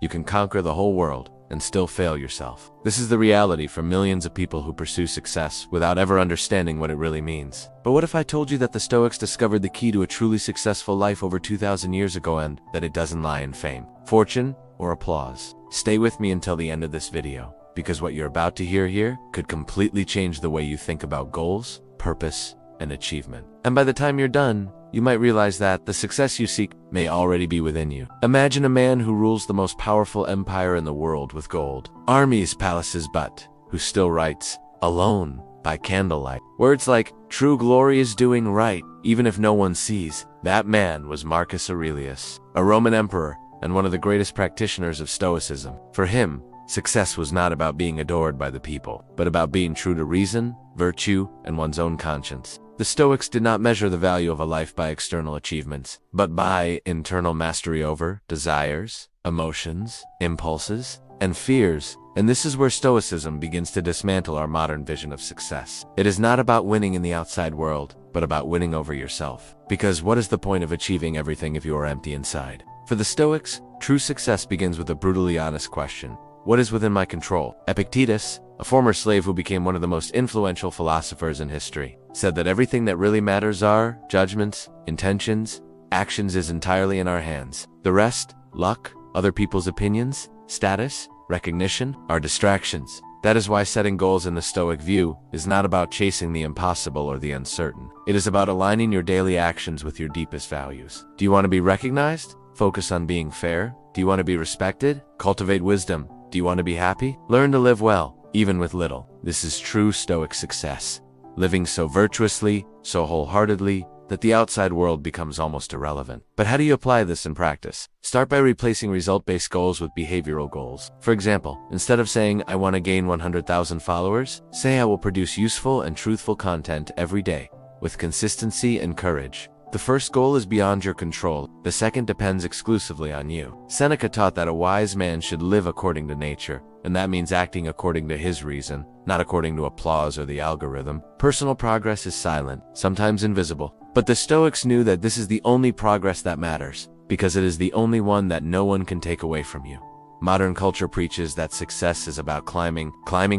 you can conquer the whole world and still fail yourself. This is the reality for millions of people who pursue success without ever understanding what it really means. But what if I told you that the Stoics discovered the key to a truly successful life over 2,000 years ago, and that it doesn't lie in fame, fortune, or applause? Stay with me until the end of this video, because what you're about to hear here could completely change the way you think about goals, purpose, and achievement. And by the time you're done, you might realize that the success you seek may already be within you. Imagine a man who rules the most powerful empire in the world with gold, armies, palaces, but who still writes, alone, by candlelight, words like, "True glory is doing right, even if no one sees." That man was Marcus Aurelius, a Roman emperor and one of the greatest practitioners of Stoicism. For him, success was not about being adored by the people, but about being true to reason, virtue, and one's own conscience. The Stoics did not measure the value of a life by external achievements, but by internal mastery over desires, emotions, impulses, and fears. And this is where Stoicism begins to dismantle our modern vision of success. It is not about winning in the outside world, but about winning over yourself. Because what is the point of achieving everything if you are empty inside? For the Stoics, true success begins with a brutally honest question. What is within my control? Epictetus, a former slave who became one of the most influential philosophers in history, said that everything that really matters are judgments, intentions, actions is entirely in our hands. The rest, luck, other people's opinions, status, recognition, are distractions. That is why setting goals in the Stoic view is not about chasing the impossible or the uncertain. It is about aligning your daily actions with your deepest values. Do you want to be recognized? Focus on being fair. Do you want to be respected? Cultivate wisdom. Do you want to be happy? Learn to live well, even with little. This is true Stoic success. Living so virtuously, so wholeheartedly, that the outside world becomes almost irrelevant. But how do you apply this in practice? Start by replacing result-based goals with behavioral goals. For example, instead of saying, "I want to gain 100,000 followers," say, "I will produce useful and truthful content every day, with consistency and courage." The first goal is beyond your control. The second depends exclusively on you. Seneca taught that a wise man should live according to nature, and that means acting according to his reason, not according to applause or the algorithm. Personal progress is silent, sometimes invisible. But the Stoics knew that this is the only progress that matters, because it is the only one that no one can take away from you. Modern culture preaches that success is about climbing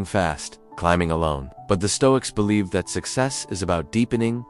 fast, climbing alone. But the Stoics believed that success is about deepening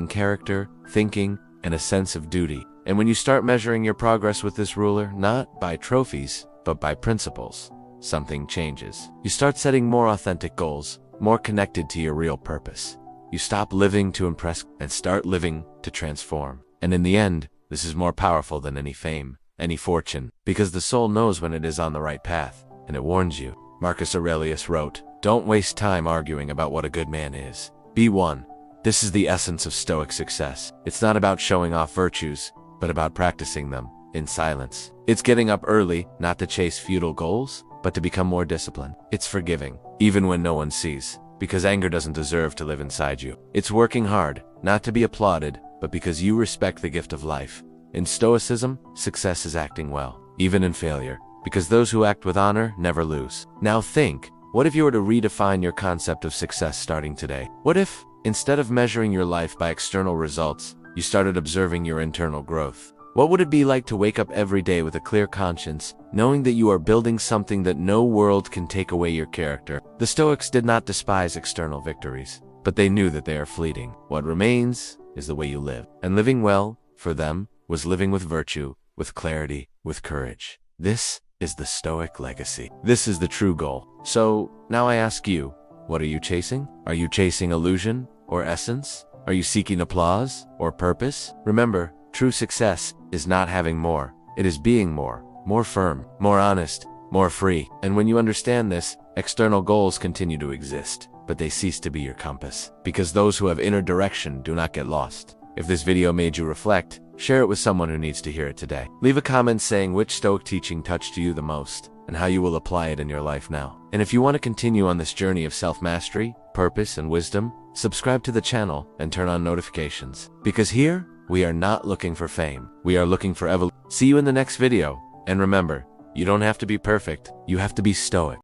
character, thinking, and a sense of duty. And when you start measuring your progress with this ruler, not by trophies, but by principles, something changes. You start setting more authentic goals, more connected to your real purpose. You stop living to impress and start living to transform. And in the end, this is more powerful than any fame, any fortune, because the soul knows when it is on the right path, and it warns you. Marcus Aurelius wrote, "Don't waste time arguing about what a good man is. Be one." This is the essence of Stoic success. It's not about showing off virtues, but about practicing them in silence. It's getting up early, not to chase futile goals, but to become more disciplined. It's forgiving, even when no one sees, because anger doesn't deserve to live inside you. It's working hard, not to be applauded, but because you respect the gift of life. In Stoicism, success is acting well, even in failure, because those who act with honor never lose. Now think, what if you were to redefine your concept of success starting today? What if, instead of measuring your life by external results, you started observing your internal growth? What would it be like to wake up every day with a clear conscience, knowing that you are building something that no world can take away your character? The Stoics did not despise external victories, but they knew that they are fleeting. What remains is the way you live. And living well, for them, was living with virtue, with clarity, with courage. This is the Stoic legacy. This is the true goal. So, now I ask you, what are you chasing? Are you chasing illusion or essence? Are you seeking applause or purpose? Remember, true success is not having more. It is being more firm, more honest, more free. And when you understand this, external goals continue to exist, but they cease to be your compass. Because those who have inner direction do not get lost. If this video made you reflect, share it with someone who needs to hear it today. Leave a comment saying which Stoic teaching touched you the most, and how you will apply it in your life now. And if you want to continue on this journey of self-mastery, purpose, and wisdom, subscribe to the channel and turn on notifications. Because here, we are not looking for fame. We are looking for evolution. See you in the next video. And remember, you don't have to be perfect. You have to be Stoic.